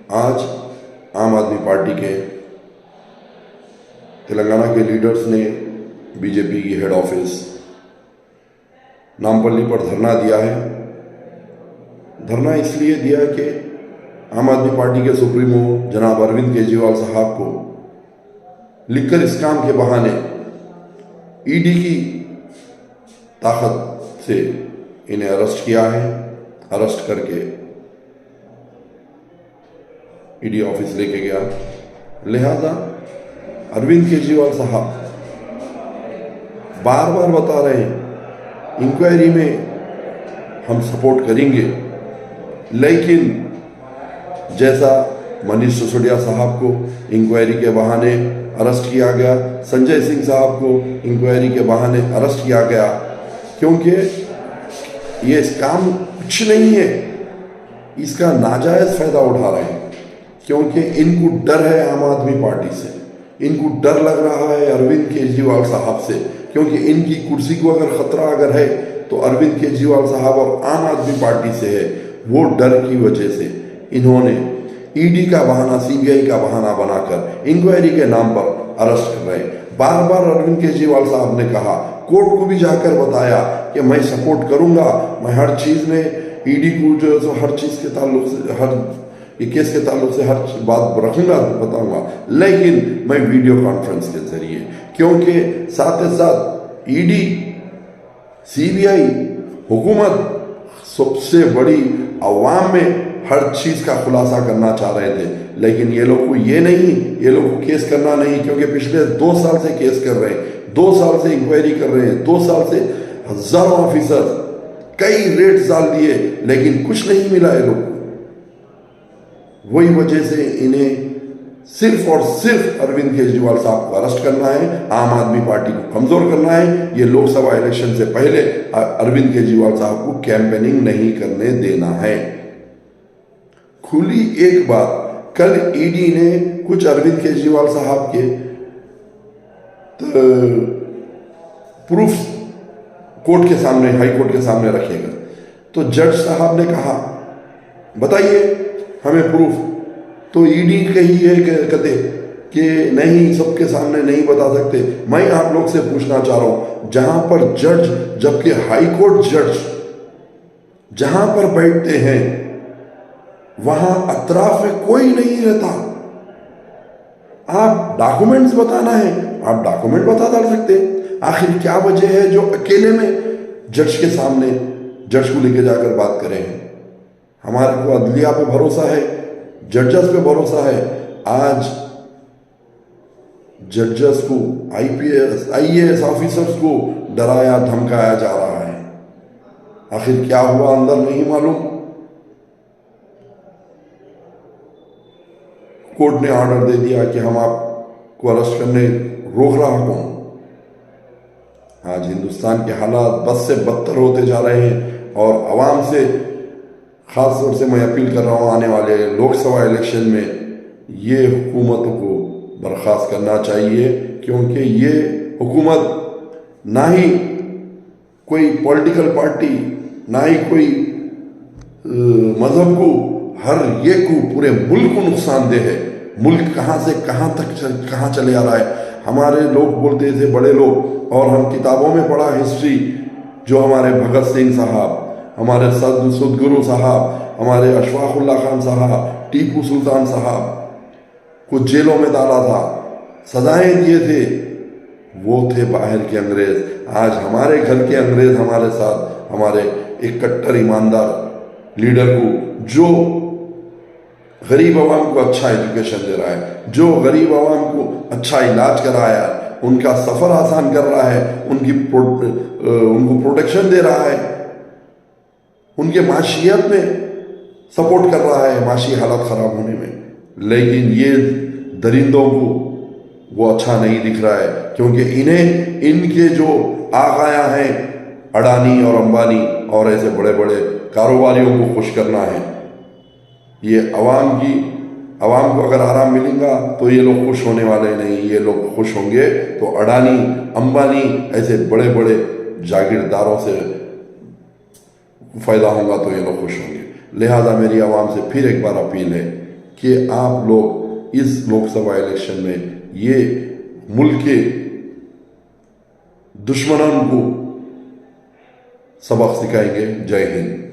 आज आम आदमी पार्टी के तेलंगाना के लीडर्स ने बीजेपी की हेड ऑफिस नामपल्ली पर धरना दिया है। धरना इसलिए दिया कि आम आदमी पार्टी के सुप्रीमो जनाब अरविंद केजरीवाल साहब को लिखकर इस काम के बहाने ईडी की ताकत से इन्हें अरेस्ट किया है। अरेस्ट करके ईडी ऑफिस लेके गया। लिहाजा अरविंद केजरीवाल साहब बार बार बता रहे हैं इंक्वायरी में हम सपोर्ट करेंगे, लेकिन जैसा मनीष सिसोदिया साहब को इंक्वायरी के बहाने अरेस्ट किया गया, संजय सिंह साहब को इंक्वायरी के बहाने अरेस्ट किया गया, क्योंकि ये इस काम कुछ नहीं है, इसका नाजायज फायदा उठा रहे हैं। क्योंकि इनको डर है आम आदमी पार्टी से, इनको डर लग रहा है अरविंद केजरीवाल साहब से, क्योंकि इनकी कुर्सी को अगर खतरा अगर है तो अरविंद केजरीवाल साहब और आम आदमी पार्टी से है। वो डर की वजह से इन्होंने ईडी का बहाना, सीबीआई का बहाना बनाकर इंक्वायरी के नाम पर अरेस्ट कर रहे हैं। बार बार अरविंद केजरीवाल साहब ने कहा, कोर्ट को भी जाकर बताया कि मैं सपोर्ट करूंगा, मैं हर चीज में ईडी को जो हर चीज के ताल्लुक से, हर केस के ताल्लुक से हर बात रखूंगा, बताऊंगा, लेकिन मैं वीडियो कॉन्फ्रेंस के जरिए, क्योंकि साथ ही साथ ईडी, सीबीआई, हुकूमत सबसे बड़ी अवाम में हर चीज का खुलासा करना चाह रहे थे, लेकिन ये लोग को ये नहीं, ये लोग को केस करना नहीं, क्योंकि पिछले 2 साल से केस कर रहे हैं, 2 साल से इंक्वायरी कर रहे हैं, 2 साल से हजारों ऑफिसर कई रेड डाल दिए, लेकिन कुछ नहीं मिला है लोग। वही वजह से इन्हें सिर्फ और सिर्फ अरविंद केजरीवाल साहब को अरेस्ट करना है, आम आदमी पार्टी को कमजोर करना है। ये लोकसभा इलेक्शन से पहले अरविंद केजरीवाल साहब को कैंपेनिंग नहीं करने देना है। खुली एक बात, कल ईडी ने कुछ अरविंद केजरीवाल साहब के प्रूफ कोर्ट के सामने, हाई कोर्ट के सामने रखेगा, तो जज साहब ने कहा बताइए हमें प्रूफ, तो ईडी कही है कहते कि नहीं, सबके सामने नहीं बता सकते। मैं आप लोग से पूछना चाह रहा हूं, जहां पर जज, जबकि हाई कोर्ट जज जहां पर बैठते हैं वहां अतराफ में कोई नहीं रहता। आप डॉक्यूमेंट्स बताना है, आप डॉक्यूमेंट बता डाल सकते। आखिर क्या वजह है जो अकेले में जज के सामने जज को लेके जाकर बात करें? हमारे को अदलिया पे भरोसा है, जजेस पे भरोसा है। आज जजेस को, आईपीएस, आईएएस ऑफिसर्स को डराया धमकाया जा रहा है। आखिर क्या हुआ अंदर नहीं मालूम। कोर्ट ने ऑर्डर दे दिया कि हम आपको अरेस्ट करने रोक रहा कौन? आज हिंदुस्तान के हालात बद से बदतर होते जा रहे हैं, और आवाम से खास तौर से मैं अपील कर रहा हूं, आने वाले लोकसभा इलेक्शन में ये हुकूमत को बर्खास्त करना चाहिए, क्योंकि ये हुकूमत ना ही कोई पॉलिटिकल पार्टी, ना ही कोई मजहब को, हर ये को, पूरे मुल्क को नुकसानदेह है। मुल्क कहाँ से कहाँ तक कहाँ चले आ रहा है। हमारे लोग बोलते थे, बड़े लोग, और हम किताबों में पढ़ा हिस्ट्री, जो हमारे भगत सिंह साहब, हमारे सदगुरु साहब, हमारे अशफाकुल्ला खान साहब, टीपू सुल्तान साहब को जेलों में डाला था, सजाएं दिए थे, वो थे बाहर के अंग्रेज। आज हमारे घर के अंग्रेज हमारे साथ, हमारे एक कट्टर ईमानदार लीडर को, जो गरीब आवाम को अच्छा एजुकेशन दे रहा है, जो गरीब आवाम को अच्छा इलाज कराया, उनका सफ़र आसान कर रहा है, उनको प्रोटेक्शन दे रहा है, उनके माशियत में सपोर्ट कर रहा है, माशी हालत ख़राब होने में। लेकिन ये दरिंदों को वो अच्छा नहीं दिख रहा है, क्योंकि इन्हें इनके जो आगाया हैं अडानी और अंबानी और ऐसे बड़े बड़े कारोबारियों को खुश करना है। ये आवाम को अगर आराम मिलेगा तो ये लोग खुश होने वाले नहीं। ये लोग खुश होंगे तो अडानी, अंबानी, ऐसे बड़े बड़े जागीरदारों से फ़ायदा होगा तो ये लोग खुश होंगे। लिहाजा मेरी आवाम से फिर एक बार अपील है कि आप लोग इस लोकसभा इलेक्शन में ये मुल्क के दुश्मनों को सबक सिखाएंगे। जय हिंद।